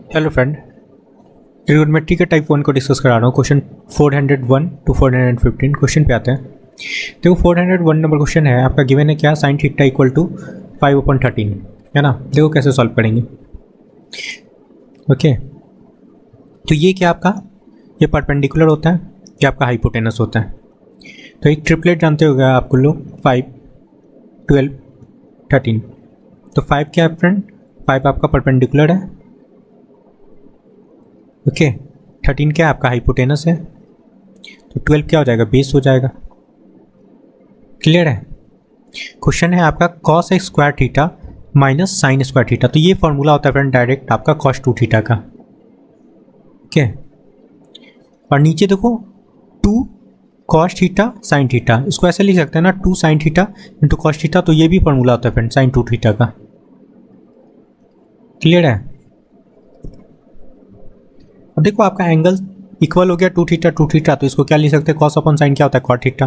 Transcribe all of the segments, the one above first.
Hello friend, trigonometry के type 1 को discuss करा रहा हूँ। क्वेश्चन 401 टू 415 क्वेश्चन पे आते हैं। देखो 401 नंबर क्वेश्चन है, आपका गिवन है क्या, साइन थीटा इक्वल टू 5/13 है ना। देखो कैसे सॉल्व करेंगे। ओके, तो ये क्या आपका, ये परपेंडिकुलर होता है, ये आपका हाइपोटेनस होता है। तो एक ट्रिपलेट जानते हो गया आपको लोग, 5, 12, 13। तो 5 क्या है फ्रेंड, 5 आपका परपेंडिकुलर है। ओके, 13 क्या है आपका हाइपोटेनस है। तो 12 क्या हो जाएगा, बेस हो जाएगा। क्लियर है। क्वेश्चन है आपका cos x square theta minus sine square theta. तो ये फॉर्मूला होता है फ्रेंड डायरेक्ट आपका कॉस 2 थीटा का। ओके, और नीचे देखो 2 कॉस थीटा साइन थीटा, इसको ऐसे लिख सकते हैं ना, 2 sine theta into cos theta. तो ये भी फॉर्मूला होता है फ्रेंड साइन 2 थीटा का। क्लियर है। अब देखो आपका एंगल इक्वल हो गया 2 थीटा 2 थीटा, तो इसको क्या लिख सकते हैं, कॉस अपॉन साइन क्या होता है, कॉट थीटा,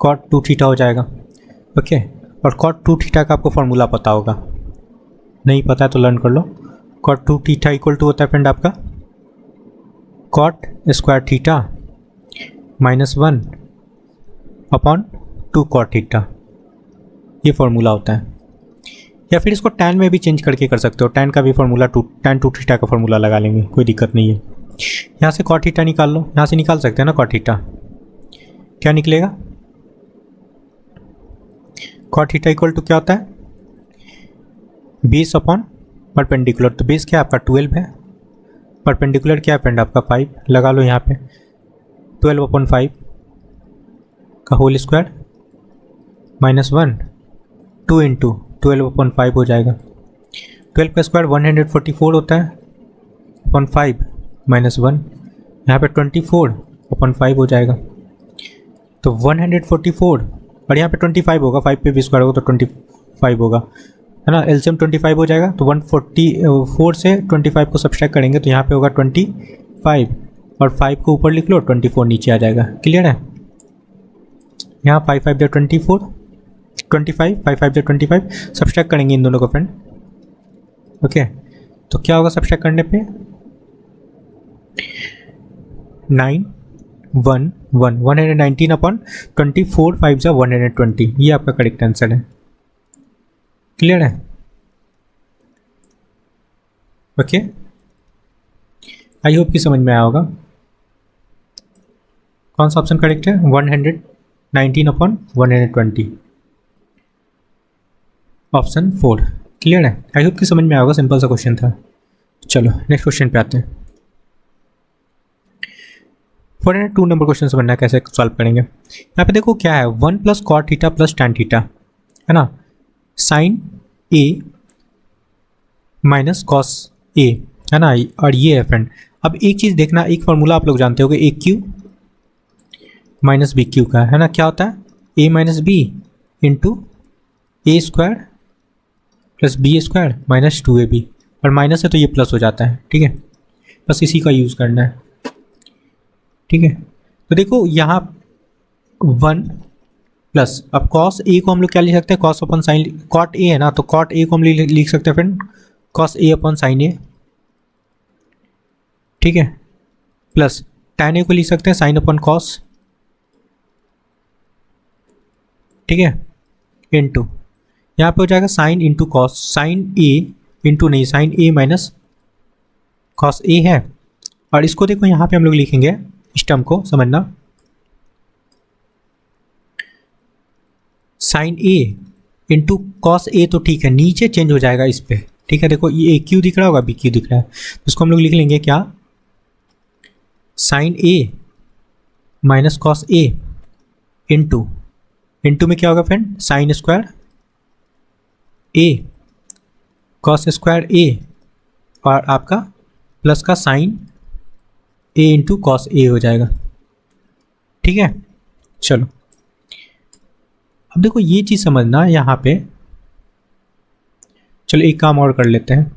कॉट 2 थीटा हो जाएगा। ओके, और कॉट 2 थीटा का आपको फॉर्मूला पता होगा, नहीं पता है तो लर्न कर लो। कॉट 2 थीटा इक्वल टू होता है फ्रेंड आपका cot square theta minus 1 upon 2 cot theta, ये फॉर्मूला होता है। या फिर इसको टैन में भी चेंज करके कर सकते हो, टैन का भी फॉर्मूला टैन 2 थीटा का फॉर्मूला लगा लेंगे, कोई दिक्कत नहीं है। यहाँ से कॉट थीटा निकाल लो, यहाँ से निकाल सकते हैं ना कॉट थीटा, क्या निकलेगा, कॉट थीटा इक्वल टू क्या होता है, बेस अपॉन परपेंडिकुलर। तो बेस क्या आपका 12 है, परपेंडिकुलर क्या है फ्रेंड आपका 5, लगा लो यहाँ पे 12/5 का होल स्क्वायर माइनस 1 2 इंटू 12/5 हो जाएगा। 12 का स्क्वायर 144 होता है अपॉन 5 माइनस 1, यहाँ पे 24/5 हो जाएगा। तो 144 और यहाँ पे 25 होगा, 5 पे भी स्क्वायर होगा तो 25 होगा, है ना। एलसीएम 25 हो जाएगा। तो 144 से 25 को सब्सट्रैक्ट करेंगे तो यहाँ पे होगा 25, और 5 को ऊपर लिख लो, 24 नीचे आ जाएगा। क्लियर है। यहाँ 5 5 जो 24, 25 5 5 जो 25, सब्सट्रैक्ट करेंगे इन दोनों को फ्रेंड। ओके, तो क्या होगा सब्सट्रैक्ट करने पे, 9 1 1 119 अपॉन 24 5 जा 120, ये आपका करेक्ट आंसर है। क्लियर है। ओके, आई होप कि समझ में आया होगा। कौन सा ऑप्शन करेक्ट है, 119 अपॉन 120, ऑप्शन 4। क्लियर है, आई होप कि समझ में आया होगा, सिंपल सा क्वेश्चन था। चलो नेक्स्ट क्वेश्चन पे आते हैं। 402 नंबर क्वेश्चन समझना है कैसे सॉल्व करेंगे। यहाँ पे देखो क्या है, 1 plus cot theta plus tan theta, है ना, sine A minus cos A, है ना, और ये है फ्रेंड। अब एक चीज़ देखना, एक फार्मूला आप लोग जानते हो A cube minus B cube का, है ना, क्या होता है, A minus B into A square plus B square minus 2ab, और माइनस है तो ये प्लस हो जाता है। ठीक है, बस इसी का यूज़ करना है। ठीक है, तो देखो यहाँ 1 प्लस, अब कॉस ए को हम लोग क्या लिख सकते हैं, cos upon sine, cot A है ना, तो कॉट ए को हम लिख सकते हैं friend cos A upon sine ए। ठीक है, प्लस टैन ए को लिख सकते हैं साइन अपॉन कॉस। ठीक है, इंटू यहाँ पे हो जाएगा साइन इंटू कॉस, साइन ए इंटू नहीं, sign A minus cos A है। और इसको देखो यहाँ पे हम लोग लिखेंगे, इस टर्म को समझना, sign A into cos A, तो ठीक है, नीचे चेंज हो जाएगा इस पे। ठीक है, देखो ये ए क्यू दिख रहा होगा, बी क्यू दिख रहा है, तो इसको हम लोग लिख लेंगे क्या, sine A minus cos A into, into में क्या होगा फ्रेंड, साइन स्क्वायर ए कॉस स्क्वायर ए, और आपका प्लस का sign A into cos A हो जाएगा। ठीक है, चलो अब देखो ये चीज़ समझना यहाँ पे। चलो एक काम और कर लेते हैं।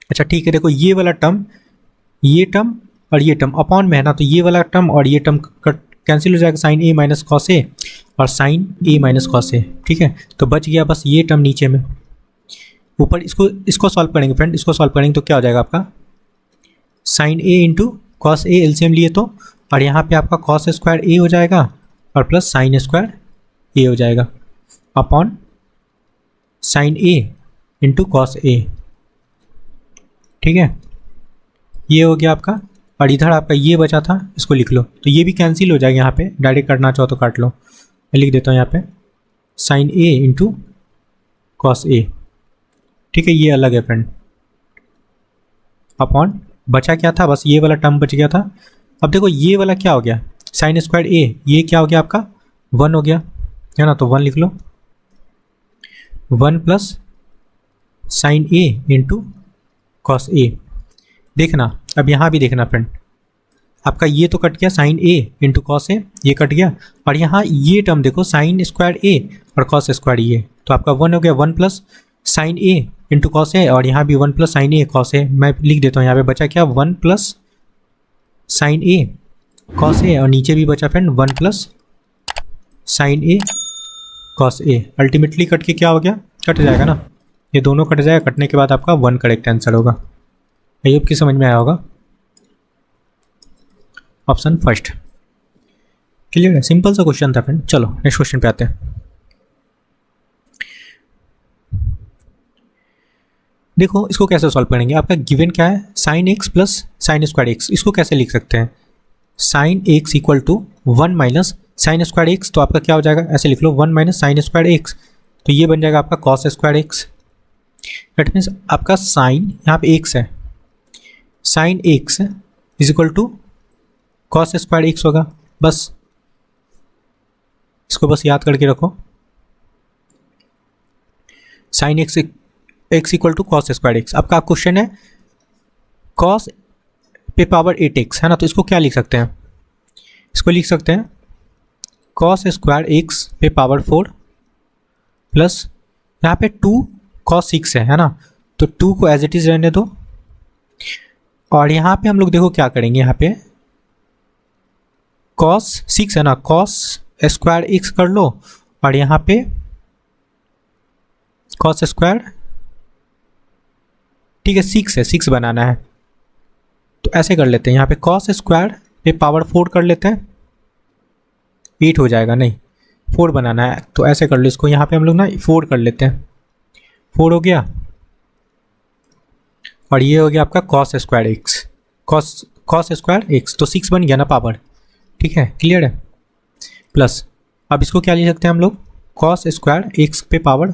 अच्छा ठीक है, देखो ये वाला टर्म, ये टर्म और ये टर्म अपॉन में है ना, तो ये वाला टर्म और ये टर्म कैंसिल हो जाएगा, साइन ए माइनस कॉस ए और साइन ए माइनस कॉस ए। ठीक है, तो बच गया बस ये टर्म नीचे में। ऊपर इसको सॉल्व करेंगे फ्रेंड, इसको सॉल्व करेंगे तो क्या हो जाएगा आपका sign A into cos A, LCM लिए तो, और यहाँ पे आपका कॉस स्क्वायर ए हो जाएगा और प्लस साइन स्क्वायर ए हो जाएगा upon sine A into cos A. ठीक है, ये हो गया आपका, और इधर आपका ये बचा था, इसको लिख लो, तो ये भी कैंसिल हो जाएगा यहाँ पे, डायरेक्ट करना चाहो तो काट लो, मैं लिख देता हूँ यहाँ पे sign A into cos A. ठीक है, ये अलग है फ्रेंड, अपॉन बचा क्या था, बस ये वाला टर्म बच गया था। अब देखो ये वाला क्या हो गया, साइन स्क्वायर ए, ये क्या हो गया आपका 1 हो गया, है ना, तो 1 लिख लो, 1 plus sign A into cos A. देखना, अब यहाँ भी देखना फ्रेंड, आपका ये तो कट गया sign A into cos A, ये कट गया, और यहाँ ये टर्म देखो साइन स्क्वायर ए और कॉस स्क्वायर ए, तो आपका 1 हो गया, 1 plus sign A into cos A, और यहाँ भी 1 plus sign A cos A. मैं लिख देता हूँ यहाँ पे बचा क्या 1 plus sign A cos A, और नीचे भी बचा friend 1 plus sign A cos A. Ultimately cut के क्या हो गया, कट जाएगा ना, ये दोनों कट जाएगा, कटने के बाद आपका 1 करेक्ट आंसर होगा। आई होप कि समझ में आया होगा, ऑप्शन फर्स्ट। क्लियर है, सिंपल सा क्वेश्चन था फ्रेंड। चलो नेक्स्ट क्वेश्चन पे आते हैं। देखो इसको कैसे सॉल्व करेंगे, आपका गिवन क्या है sine x plus sine square x, इसको कैसे लिख सकते हैं, sine x equal to 1 minus sine square x, तो आपका क्या हो जाएगा, ऐसे लिख लो 1 माइनस साइन स्क्वायर एक्स, तो ये बन जाएगा आपका cos square x. That means आपका साइन यहाँ पे एक्स है, sine x is equal to cos square x होगा, बस इसको बस याद करके रखो, sine x x equal to cos square x. आपका क्वेश्चन है कॉस पे पावर 8x, है ना, तो इसको क्या लिख सकते हैं, इसको लिख सकते हैं कॉस स्क्वायर एक्स पे पावर 4 प्लस यहाँ पे 2 कॉस 6 है ना, तो 2 को एज इट इज रहने दो, और यहाँ पे हम लोग देखो क्या करेंगे, यहाँ पे कॉस 6 है ना, कॉस स्क्वायर एक्स कर लो, और यहाँ पे कॉस स्क्वायर, ठीक है 6 है, 6 बनाना है, तो ऐसे कर लेते हैं, यहाँ पे कॉस स्क्वायर पे पावर 4 कर लेते हैं, 8 हो जाएगा, नहीं 4 बनाना है, तो ऐसे कर लो इसको, यहाँ पे हम लोग ना 4 कर लेते हैं, 4 हो गया, और ये हो गया आपका cos square x, cos square x, तो 6 बन गया ना पावर। ठीक है, क्लियर है, प्लस अब इसको क्या लिख सकते हैं हम लोग, कॉस स्क्वायर एक्स पे पावर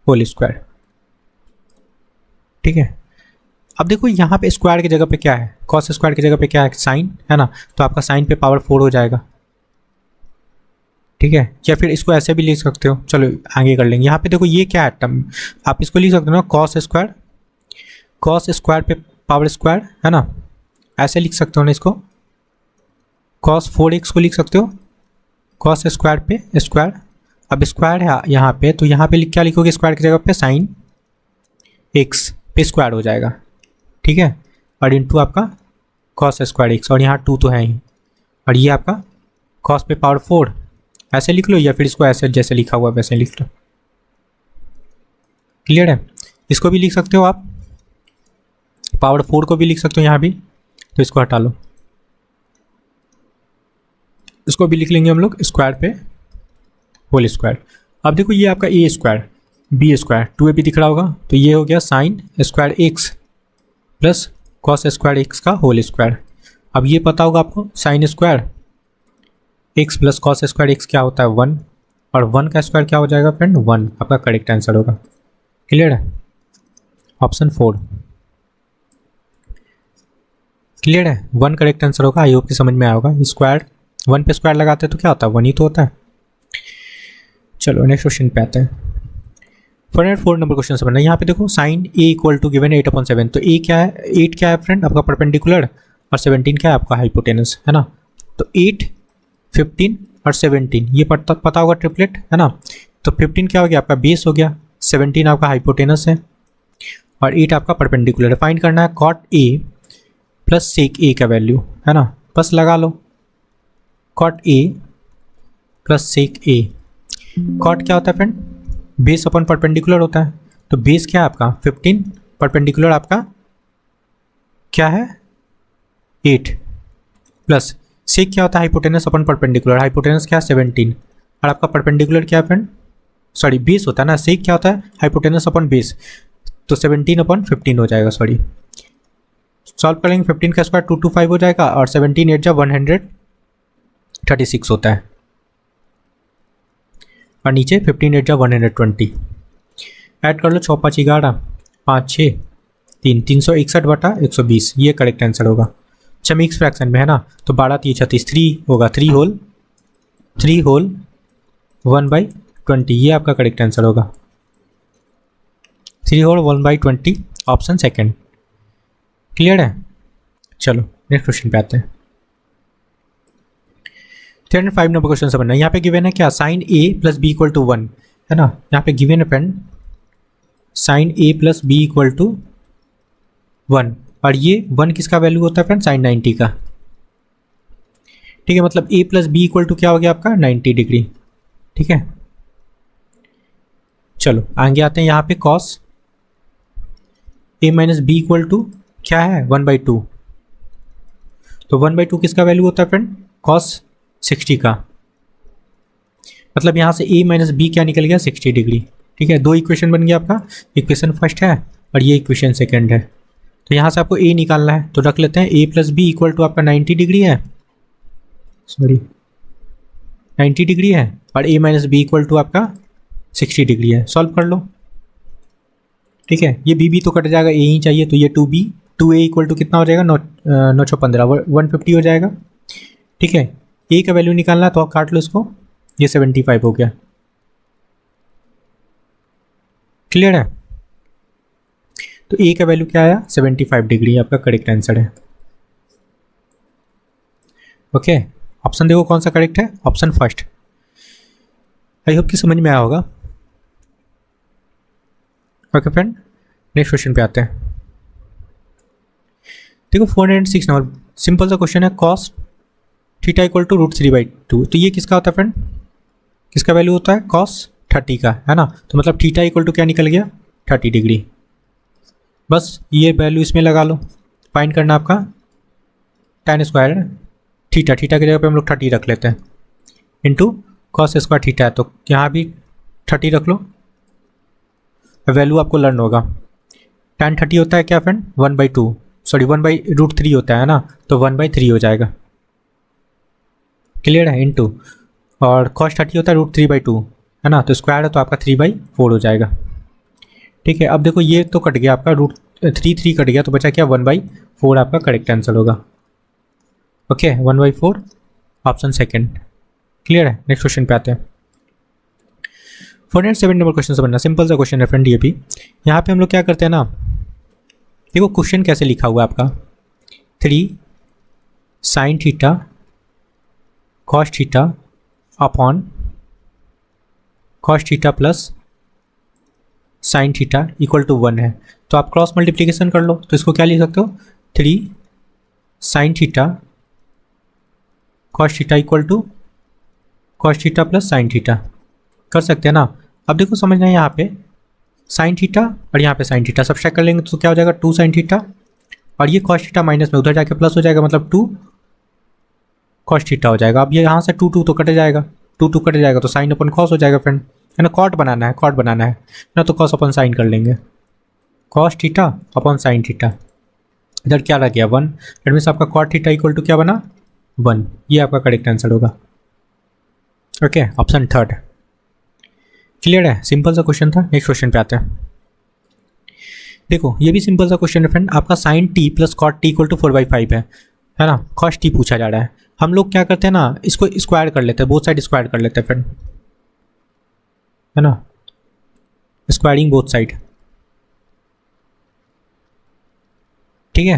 होल स्क्वायर। ठीक है, अब देखो यहाँ पे स्क्वायर की जगह पे क्या है, कॉस स्क्वायर की जगह पे क्या है साइन, है ना, तो आपका साइन पे पावर 4 हो जाएगा। ठीक है, या फिर इसको ऐसे भी लिख सकते हो, चलो आगे कर लेंगे। यहाँ पे देखो ये क्या है टर्म, आप इसको लिख सकते हो ना कॉस स्क्वायर पे पावर स्क्वायर, है ना, ऐसे लिख सकते हो ना इसको, कॉस 4x को लिख सकते हो कॉस स्क्वायर पे स्क्वायर, अब स्क्वायर है यहाँ पे, तो यहाँ पे क्या लिखोगे स्क्वायर की जगह पे साइन एक्स पे स्क्वायर हो जाएगा। ठीक है, और इंटू आपका कॉस स्क्वायर एक्स, और यहाँ 2 तो है ही, और ये आपका कॉस पे पावर 4 ऐसे लिख लो, या फिर इसको ऐसे जैसे लिखा हुआ वैसे लिख लो। क्लियर है, इसको भी लिख सकते हो आप, पावर 4 को भी लिख सकते हो यहाँ भी, तो इसको हटा लो, इसको भी लिख लेंगे हम लोग स्क्वायर पे होल स्क्वायर। अब देखो ये आपका ए स्क्वायर बी स्क्वायर 2ab दिख रहा होगा, तो ये हो गया sine square x plus cos square x का होल स्क्वायर। अब ये पता होगा आपको sign square x plus cos square x क्या होता है 1, और 1 का स्क्वायर क्या हो जाएगा फ्रेंड 1, आपका करेक्ट आंसर होगा। क्लियर है, ऑप्शन 4 क्लियर है, 1 करेक्ट आंसर होगा। आई होप कि समझ में आया होगा। स्क्वायर 1 पे स्क्वायर लगाते हैं तो क्या होता है 1 ही तो होता है। चलो नेक्स्ट क्वेश्चन पे आते हैं। 404 नंबर क्वेश्चन से बनना है। यहाँ पे देखो sine A equal to given 8/7, तो ए क्या है 8 क्या है फ्रेंड आपका परपेंडिकुलर, और 17 क्या है आपका हाइपोटेनस, है ना, तो 8 15 और 17 ये पता होगा ट्रिपलेट, है ना, तो 15 क्या हो गया आपका बेस हो गया, 17 आपका हाइपोटेनस है, और 8 आपका परपेंडिकुलर। फाइंड करना है कॉट ए प्लस सेक ए का वैल्यू, है ना, बस लगा लो cot A plus sec A. Cot क्या होता है फ्रेंड बेस अपन परपेंडिकुलर होता है, तो बेस क्या है आपका 15, परपेंडिकुलर आपका क्या है 8, प्लस सेक क्या होता है हाइपोटेनस अपन परपेंडिकुलर, हाइपोटेनस क्या है 17, और आपका परपेंडिकुलर क्या है फ्रेंड, सॉरी बेस होता है ना, सेक क्या होता है हाइपोटेनस अपन बेस, तो 17/15 हो जाएगा, सॉरी सॉल्व करेंगे 15 का स्क्वायर 225 हो जाएगा, और 17 8 जा 136 होता है, और नीचे 15 8 जा 120, ऐड कर लो 6 5 11 5 6 3 361/120, ये करेक्ट आंसर होगा। अच्छा मिक्स फ्रैक्शन में है ना, तो 12 3 36 3 होगा, 3 होल 1/20, ये आपका करेक्ट आंसर होगा, 3 होल 1/20 ऑप्शन सेकंड। क्लियर है? चलो नेक्स्ट क्वेश्चन पे आते हैं। 305 नंबर क्वेश्चन से बनना है। यहाँ पे गिवन है क्या, sine A plus B equal to 1 है ना, यहाँ पे गिवन है friend sine A plus B equal to 1, और ये 1 किसका वैल्यू होता है फ्रेंड, साइन 90 का। ठीक है, मतलब a plus B equal to क्या हो गया आपका 90 डिग्री। ठीक है, चलो आगे आते हैं। यहाँ पे cos a minus B equal to क्या है 1/2, तो 1/2 किसका वैल्यू होता है फ्रेंड, कॉस 60 का, मतलब यहाँ से a माइनस बी क्या निकल गया 60 डिग्री। ठीक है, दो इक्वेशन बन गया आपका, इक्वेशन फर्स्ट है और ये इक्वेशन सेकंड है। तो यहाँ से आपको a निकालना है, तो रख लेते हैं a plus B equal to आपका 90 डिग्री है, सॉरी 90 डिग्री है, और a minus B equal to आपका 60 डिग्री है। सॉल्व कर लो। ठीक है, ये b तो कट जाएगा, a ही चाहिए, तो ये 2b 2a इक्वल टू कितना हो जाएगा 915 150 हो जाएगा। ठीक है, a का वैल्यू निकालना है तो आप काट लो इसको, ये 75 हो गया। क्लियर है? तो a का वैल्यू क्या आया 75 डिग्री, आपका करेक्ट आंसर है। ओके, ऑप्शन देखो कौन सा करेक्ट है, ऑप्शन फर्स्ट। आई होप कि समझ में आया होगा। ओके फ्रेंड, नेक्स्ट क्वेश्चन पे आते हैं। देखो 406 नंबर सिंपल सा क्वेश्चन है, कॉस थीटा इक्वल टू √3/2, तो ये किसका होता है फ्रेंड, किसका वैल्यू होता है कॉस 30 का, है ना, तो मतलब थीटा इक्वल टू क्या निकल गया 30 डिग्री। बस ये वैल्यू इसमें लगा लो, फाइंड करना आपका tan स्क्वायर थीटा, थीटा की जगह पे हम लोग 30 रख लेते हैं, इंटू कॉस स्क्वायर थीटा है, तो यहाँ भी 30 रख लो, वैल्यू आपको लर्न होगा। tan 30 होता है क्या फ्रेंड 1/2, सॉरी 1/√3 होता है ना, तो 1/3 हो जाएगा। क्लियर है, इंटू और कॉस 30 होता है √3/2 है ना, तो स्क्वायर है तो आपका 3/4 हो जाएगा। ठीक है, अब देखो ये तो कट गया आपका √3 कट गया, तो बचा क्या 1/4 आपका करेक्ट आंसर होगा। Okay 1/4 option second. क्लियर है, नेक्स्ट क्वेश्चन पे आते हैं। 407 नंबर क्वेश्चन से बनना, सिंपल सा क्वेश्चन है फ्रेंड ये भी। यहाँ पे हम लोग क्या करते हैं ना, देखो क्वेश्चन कैसे लिखा हुआ है आपका 3 sine theta cos theta upon cos theta plus sine theta equal to 1 है, तो आप क्रॉस मल्टीप्लिकेशन कर लो, तो इसको क्या लिख सकते हो 3 sine theta cos theta equal to cos theta plus sine theta कर सकते हैं ना। अब देखो समझना है, यहाँ पे साइन थीटा और यहाँ पे साइन थीटा सब्सट्रैक्ट कर लेंगे तो क्या हो जाएगा 2 साइन थीटा, और ये कॉस थीटा माइनस में उधर जाके प्लस हो जाएगा, मतलब 2 कॉस थीटा हो जाएगा। अब ये यहाँ से 2 तो कट जाएगा, 2 कट जाएगा तो साइन अपन कॉस हो जाएगा फ्रेंड, है ना, कॉट बनाना है, कॉट बनाना है ना, तो कॉस अपन साइन कर लेंगे, कॉस थीटा अपन साइन थीटा। इधर क्या रह गया 1, दैट मीन्स आपका कॉट थीटा इक्वल टू क्या बना 1, ये आपका करेक्ट आंसर होगा। Okay option third. क्लियर है, सिंपल सा क्वेश्चन था। नेक्स्ट क्वेश्चन पे आते हैं। देखो ये भी सिंपल सा क्वेश्चन है फ्रेंड, आपका sine t plus cot t equal to 4/5 है ना, कॉस टी पूछा जा रहा है। हम लोग क्या करते हैं ना, इसको स्क्वायर कर लेते हैं, बोथ साइड स्क्वायर कर लेते हैं फ्रेंड, है ना, स्क्वायरिंग बोथ साइड। ठीक है,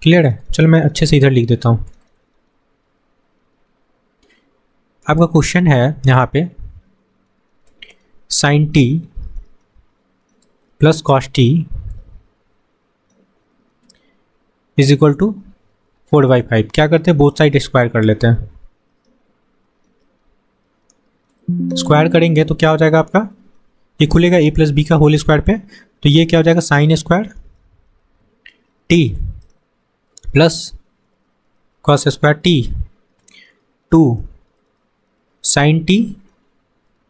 क्लियर है। चलो मैं अच्छे से इधर लिख देता हूँ। आपका क्वेश्चन है यहाँ पे sine t plus cos t is equal to 4/5। क्या करते हैं, बोथ साइड स्क्वायर कर लेते हैं। स्क्वायर करेंगे तो क्या हो जाएगा आपका ये खुलेगा a प्लस बी का होल स्क्वायर पे, तो ये क्या हो जाएगा sine square t plus cos square t two sine t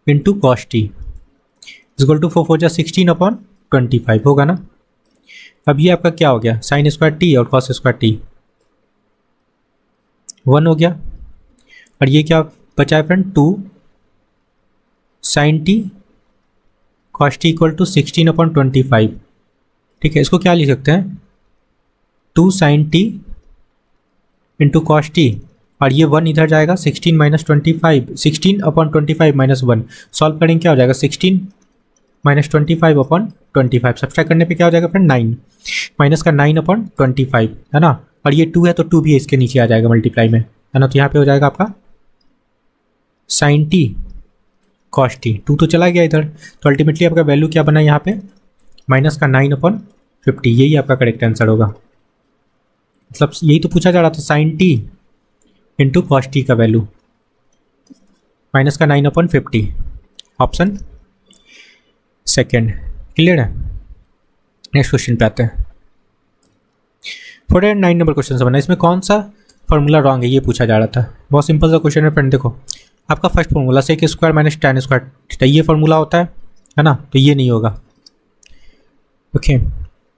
into cos t equal to 4×4=16/25 होगा ना। अब ये आपका क्या हो गया साइन स्क्वायर टी और कॉस स्क्वायर टी 1 हो गया, और ये क्या बचा है friend 2 sine t cos t equal to 16/25। ठीक है, इसको क्या लिख सकते हैं 2 sine t into cos t, और ये 1 इधर जाएगा 16 - 16/25 -1 सॉल्व करेंगे क्या हो जाएगा 16 - 25/25 सब्सट्रैक्ट करने पे क्या हो जाएगा फ्रेंड 9 माइनस का 9/25 है ना, और ये 2 है तो 2 भी इसके नीचे आ जाएगा मल्टीप्लाई में है ना, तो यहाँ पे हो जाएगा आपका साइन टी कॉस टी 2 तो चला गया इधर, तो अल्टीमेटली आपका वैल्यू क्या बना यहाँ पे माइनस का 9/50, यही आपका करेक्ट आंसर होगा। मतलब यही तो पूछा जा रहा था sine t into cos t का वैल्यू माइनस का 9/50, ऑप्शन सेकेंड। क्लियर है। नेक्स्ट क्वेश्चन पे आते हैं। 409 नंबर क्वेश्चन समझना, इसमें कौन सा फॉर्मूला रॉन्ग है ये पूछा जा रहा था। बहुत सिंपल सा क्वेश्चन है फ्रेंड, देखो आपका first formula sec square minus tan square ये फॉर्मूला होता है ना, तो ये नहीं होगा। Okay,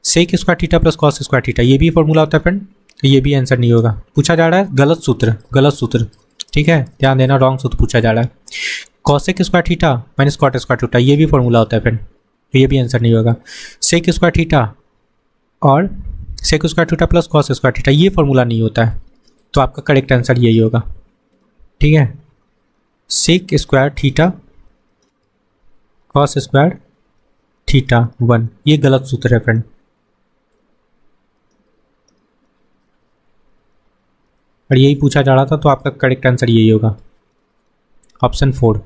sec square theta plus cos square theta ये भी फॉर्मूला होता है फ्रेंड, तो ये भी आंसर नहीं होगा। पूछा जा रहा है गलत सूत्र, ठीक है ध्यान देना, रॉन्ग सूत्र पूछा जा रहा है। Cosec square theta minus cot square theta ये भी फॉर्मूला होता है फ्रेंड, तो ये भी आंसर नहीं होगा। सेक स्क्वायर थीटा और sec square theta plus cos square theta ये फॉर्मूला नहीं होता है, तो आपका करेक्ट आंसर यही होगा। ठीक है, sec square theta cos square theta 1 ये गलत सूत्र है फ्रेंड, और यही पूछा जा रहा था, तो आपका करेक्ट आंसर यही होगा ऑप्शन 4।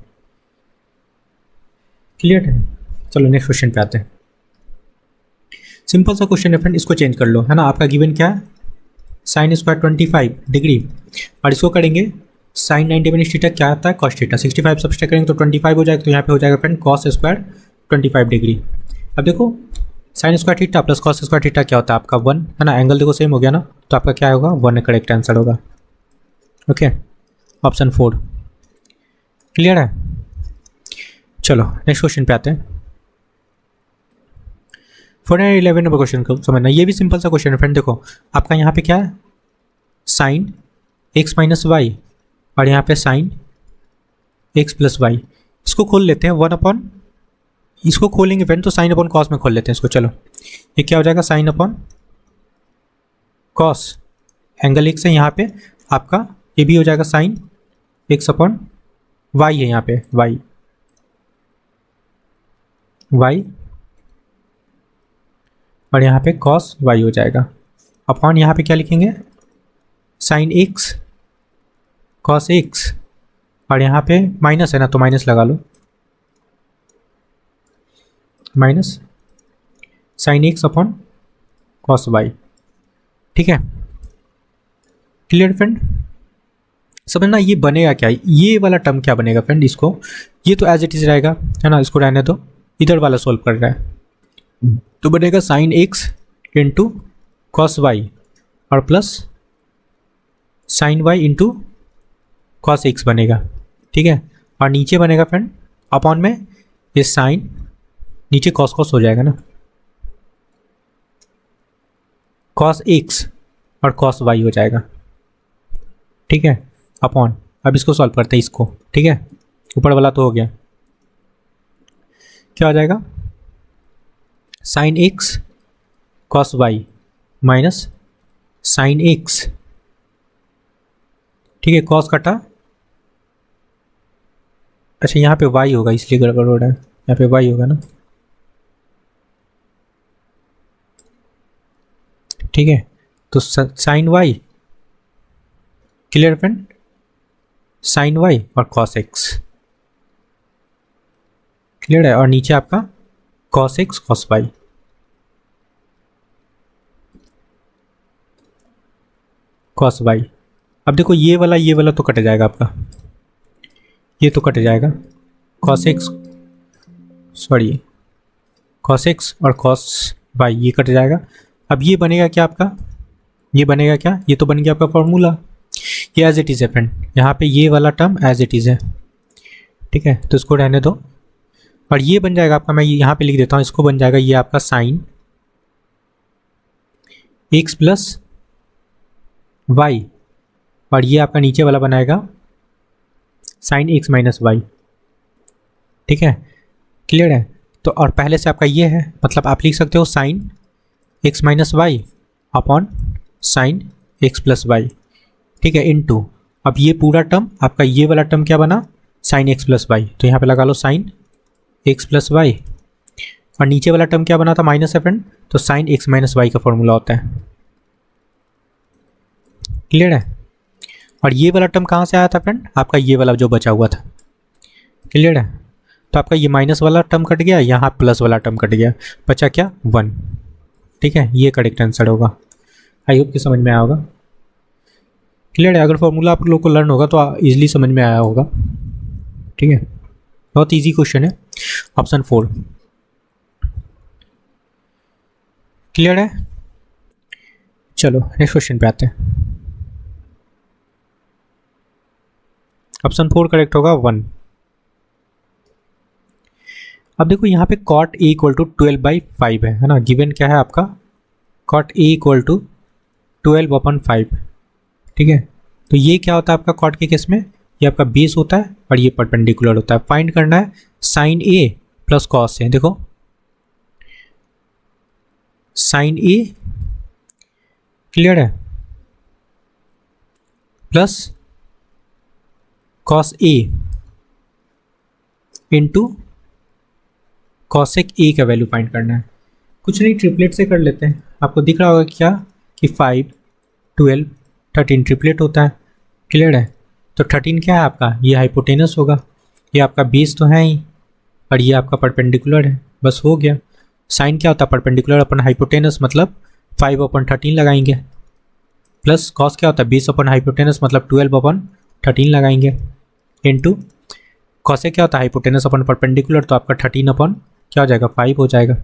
क्लियर है। चलो नेक्स्ट क्वेश्चन पे आते हैं। सिंपल सा क्वेश्चन है फ्रेंड, इसको चेंज कर लो है ना। आपका गिवन क्या है साइन स्क्वायर 25 डिग्री, और इसको करेंगे साइन 90 माइनस थीटा क्या आता है कॉस थीटा 65 सब्सट्रैक्ट करेंगे तो 25 हो जाएगा, तो यहाँ पे हो जाएगा फ्रेंड कॉस स्क्वायर 25 डिग्री। अब देखो sine square theta plus cos square theta क्या होता है आपका 1 है ना, एंगल देखो सेम हो गया ना, तो आपका क्या होगा 1 करेक्ट आंसर होगा। Okay, option 4। क्लियर है। चलो नेक्स्ट क्वेश्चन पे आते हैं। 411 नंबर क्वेश्चन को समझना, ये भी सिंपल सा क्वेश्चन है फ्रेंड। देखो आपका यहाँ पे क्या है साइन x माइनस वाई, और यहाँ पे साइन x प्लस वाई। इसको खोल लेते हैं 1/, इसको खोलेंगे फ्रेंड तो साइन अपॉन कॉस में खोल लेते हैं इसको। चलो ये क्या हो जाएगा sine upon cos, angle x है यहाँ पे आपका, ये भी हो जाएगा साइन x अपॉन वाई है यहाँ पे वाई और यहाँ पे कॉस वाई हो जाएगा, अपॉन यहाँ पे क्या लिखेंगे साइन x कॉस x, और यहाँ पे माइनस है ना तो माइनस लगा लो, minus sine x upon cos Y. ठीक है, क्लियर फ्रेंड। समझना ये बनेगा क्या, ये वाला टर्म क्या बनेगा फ्रेंड, इसको ये तो एज इट इज रहेगा है ना, इसको रहने दो, इधर वाला सोल्व कर रहा है तो बनेगा sine x into cos Y और plus sine y into cos x बनेगा। ठीक है, और नीचे बनेगा फ्रेंड अपॉन में ये साइन, नीचे कॉस कॉस हो जाएगा ना, कॉस x और कॉस y हो जाएगा। ठीक है, अपॉन, अब इसको सॉल्व करते हैं इसको। ठीक है, ऊपर वाला तो हो गया, क्या हो जाएगा sine x cos y minus sine x। ठीक है, कॉस कटा, अच्छा यहाँ पे y होगा इसलिए गड़बड़ हो रहा है, यहाँ पे y होगा ना। ठीक है, तो sine y, clear friend, sine y और कॉस x। क्लियर है, और नीचे आपका cos x cos y। Cos y, अब देखो ये वाला तो कट जाएगा आपका, ये तो कट जाएगा, cos x sorry cos x और कॉस वाई ये कट जाएगा। अब ये बनेगा क्या आपका, ये बनेगा क्या, ये तो बन गया आपका फॉर्मूला, ये एज इट इज़ है फ्रेंड, यहाँ पे ये वाला टर्म एज इट इज़ है, ठीक है, तो इसको रहने दो। और ये बन जाएगा आपका, मैं यहाँ पे लिख देता हूँ, इसको बन जाएगा ये आपका साइन एक्स प्लस वाई, और ये आपका नीचे वाला बनाएगा साइन एक्स माइनस वाई, ठीक है, क्लियर है। तो और पहले से आपका ये है, मतलब आप लिख सकते हो sine x minus y upon sine x plus y, ठीक है, इनटू अब ये पूरा टर्म आपका, ये वाला टर्म क्या बना, साइन एक्स प्लस वाई, तो यहाँ पे लगा लो साइन एक्स प्लस वाई, और नीचे वाला टर्म क्या बना था, माइनस है फ्रेंड, तो साइन एक्स माइनस वाई का फॉर्मूला होता है, क्लियर है। और ये वाला टर्म कहाँ से आया था फ्रेंड, आपका ये वाला जो बचा हुआ था, क्लियर है। तो आपका ये माइनस वाला टर्म कट गया, यहाँ प्लस वाला टर्म कट गया, बचा क्या 1, ठीक है, ये करेक्ट आंसर होगा। आई होप कि समझ में आया होगा, क्लियर है। अगर फॉर्मूला आप लोग को लर्न होगा तो ईजिली समझ में आया होगा, ठीक है, बहुत इजी क्वेश्चन है। ऑप्शन 4 क्लियर है। चलो नेक्स्ट क्वेश्चन पे आते हैं। ऑप्शन 4 करेक्ट होगा 1। अब देखो यहाँ पे कॉट ए इक्वल टू 12/5 है ना, गिवन क्या है आपका, कॉट ए इक्वल टू 12/5, ठीक है। तो ये क्या होता है आपका कॉट के केस में, ये आपका बेस होता है और ये परपेंडिकुलर होता है। फाइंड करना है sign A plus cos A, देखो साइन ए क्लियर है plus cos A into cosec ए का वैल्यू फाइंड करना है। कुछ नहीं, ट्रिपलेट से कर लेते हैं। आपको दिख रहा होगा क्या कि 5, 12, 13 ट्रिपलेट होता है, क्लियर है। तो 13 क्या है आपका, ये हाइपोटेनस होगा, ये आपका बेस तो है ही, और ये आपका परपेंडिकुलर है, बस हो गया। साइन क्या होता है, परपेंडिकुलर अपन हाइपोटेनस, मतलब 5/13 लगाएंगे, प्लस कॉस क्या होता है, बेस अपन हाइपोटेनस, मतलब 12/13 लगाएंगे, इनटू कॉसेक क्या होता है, हाइपोटेनस अपन परपेंडिकुलर, तो आपका 13 क्या हो जाएगा, 5 हो जाएगा।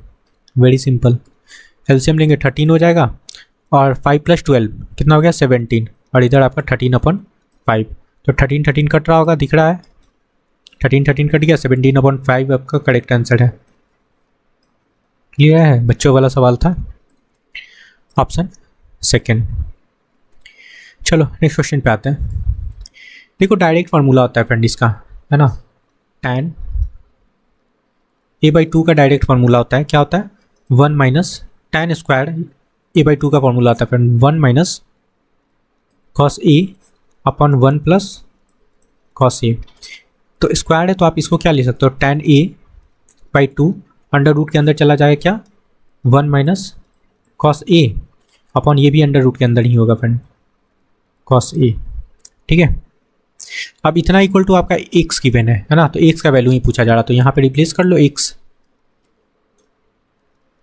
वेरी सिंपल, एलसीएम लेंगे 13 हो जाएगा, और 5 + 12 कितना हो गया 17, और इधर आपका 13/5, तो 13 कट रहा होगा, दिख रहा है 13 कट गया, 17/5 आपका करेक्ट आंसर है। क्लियर है, बच्चों वाला सवाल था, ऑप्शन सेकेंड। चलो नेक्स्ट क्वेश्चन पे आते हैं। देखो डायरेक्ट फार्मूला होता है फ्रेंड इसका, है ना, tan a/2 का डायरेक्ट फार्मूला होता है, क्या होता है 1 माइनस tan स्क्वायर a/2 का फार्मूला आता है friend, 1 minus cos a upon 1 plus cos a। तो स्क्वायर है तो आप इसको क्या ले सकते हो, tan a/2 अंडर रूट के अंदर चला जाएगा क्या, 1 माइनस cos a अपॉन ये भी अंडर रूट के अंदर ही होगा फ्रेंड, cos a, ठीक है। अब इतना इक्वल टू आपका x गिवन है ना, तो x का वैल्यू ही पूछा जा रहा, तो यहाँ पे रिप्लेस कर लो x,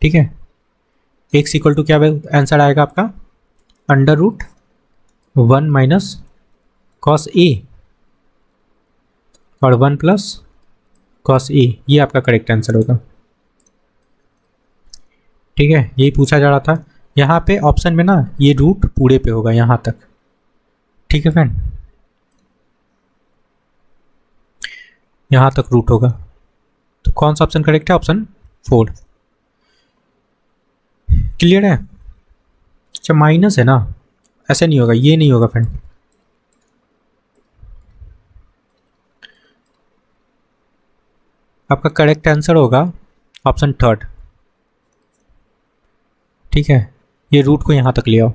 ठीक है। x इक्वल टू क्या आंसर आएगा आपका, under root 1 minus cos a और 1 प्लस cos a, ये आपका करेक्ट आंसर होगा, ठीक है। यही पूछा जा रहा था। यहाँ पे ऑप्शन में ना ये रूट पूरे पे होगा यहाँ तक, ठीक है फ्रेंड, यहाँ तक रूट होगा, तो कौन सा ऑप्शन करेक्ट है, ऑप्शन 4। क्लियर है। अच्छा माइनस है ना, ऐसे नहीं होगा, ये नहीं होगा फ्रेंड, आपका करेक्ट आंसर होगा ऑप्शन 3, ठीक है। ये रूट को यहाँ तक ले आओ,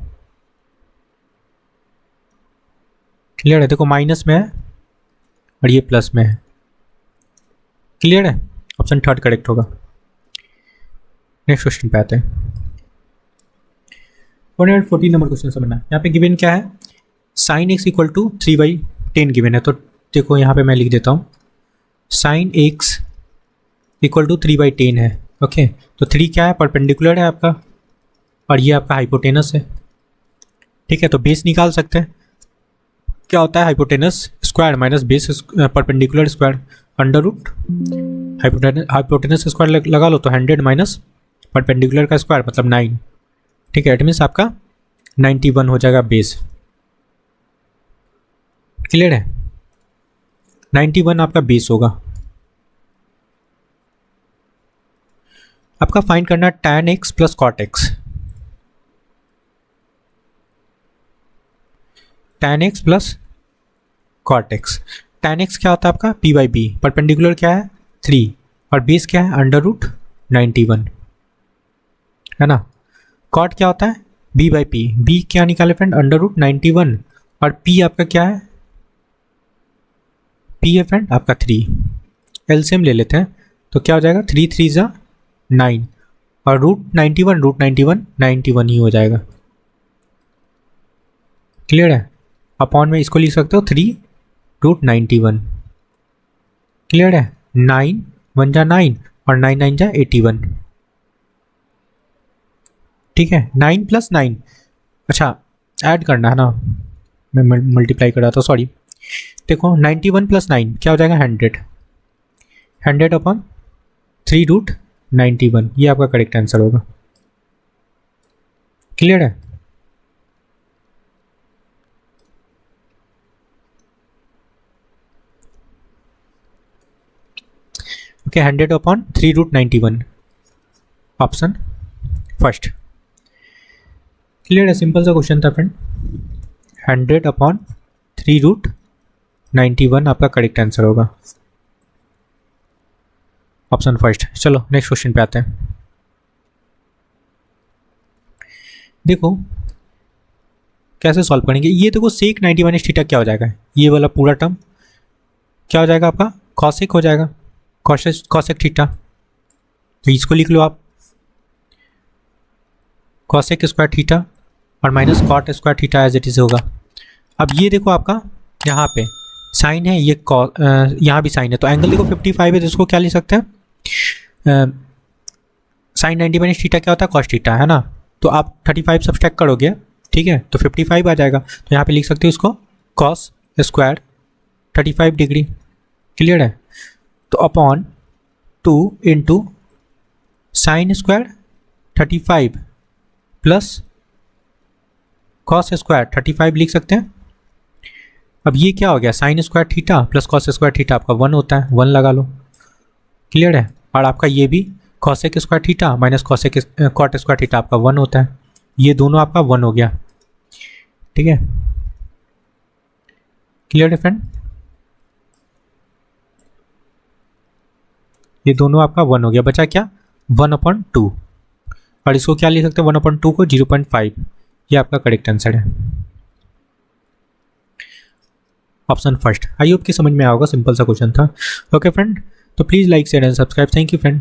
क्लियर है। देखो माइनस में है और ये प्लस में है, क्लियर है, ऑप्शन 3 करेक्ट होगा। नेक्स्ट क्वेश्चन पे आते हैं। 114 नंबर क्वेश्चन समझना है। यहाँ पे गिवन क्या है, sine x equal to 3/10 given है। तो देखो यहाँ पे मैं लिख देता हूँ, साइन एक्स इक्वल टू 3/10 है, ओके। तो 3 क्या है, परपेंडिकुलर है आपका, और ये आपका हाइपोटेनस है, ठीक है। तो बेस निकाल सकते हैं, क्या होता है hypotenuse square minus base perpendicular square, under root hypotenuse square लगा लो तो 100 माइनस परपेंडिकुलर का स्क्वायर मतलब 9, ठीक है। इट मीन्स आपका 91 हो जाएगा बेस। क्लियर है, 91 आपका बेस होगा। आपका फाइंड करना tan x plus cot x। tan x plus cot x। tan x क्या होता है आपका p बाई बी, परपेंडिकुलर क्या है 3 और बेस क्या है अंडर रूट 91, है ना। cot क्या होता है b बाई पी, b क्या निकाले फ्रेंड अंडर रूट 91 और p आपका क्या है p है फ्रेंड आपका 3। एलसीएम ले लेते हैं तो क्या हो जाएगा 3 3 जा 9 और रूट 91 ही हो जाएगा। क्लियर है, अपॉन में इसको लिख सकते हो 3 रूट 91। क्लियर है, 9 1 जा 9 और 9 9 जा 81, ठीक है। 9 प्लस 9, अच्छा ऐड करना है ना, मैं मल्टीप्लाई कर रहा था सॉरी। देखो 91 प्लस 9 क्या हो जाएगा 100 अपॉन 3 रूट 91, ये आपका करेक्ट आंसर होगा। क्लियर है, okay 100 upon 3 root 91, option first. Clear है, सिंपल सा क्वेश्चन था फ्रेंड। 100 अपॉन 3 रूट 91 आपका करेक्ट आंसर होगा, ऑप्शन फर्स्ट। चलो नेक्स्ट क्वेश्चन पे आते हैं। देखो कैसे सॉल्व करेंगे, ये देखो सेक 90 माइनस थीटा क्या हो जाएगा, ये वाला पूरा टर्म क्या हो जाएगा आपका कॉसेक हो जाएगा, कॉसेक थीटा। तो इसको लिख लो आप कॉसेक स्क्वायर थीटा और minus cot square theta as it is होगा। अब ये देखो आपका यहाँ पे साइन है, ये यहाँ भी साइन है, तो एंगल देखो 55 है, तो इसको क्या लिख सकते हैं साइन 90 माइनस थीटा क्या होता है कॉस थीटा, है ना। तो आप 35 सब्सट्रैक्ट करोगे, ठीक है, तो 55 आ जाएगा। तो यहाँ पे लिख सकते हो इसको कॉस स्क्वायर 35 डिग्री। क्लियर है, तो upon 2 into sine square 35 plus cos square 35 लिख सकते हैं। अब ये क्या हो गया sine square theta plus cos square theta आपका 1 होता है, 1 लगा लो। क्लियर है, और आपका ये भी cosec square theta minus cosec cot square theta आपका 1 होता है, ये दोनों आपका 1 हो गया। ठीक है, क्लियर है फ्रेंड, ये दोनों आपका 1 हो गया, बचा क्या 1/2 और इसको क्या लिख सकते हैं 1/2 को 0.5, ये आपका करेक्ट आंसर है, ऑप्शन फर्स्ट। आई होप कि समझ में आएगा, सिंपल सा क्वेश्चन था। ओके फ्रेंड, तो please like share and subscribe. Thank you friend.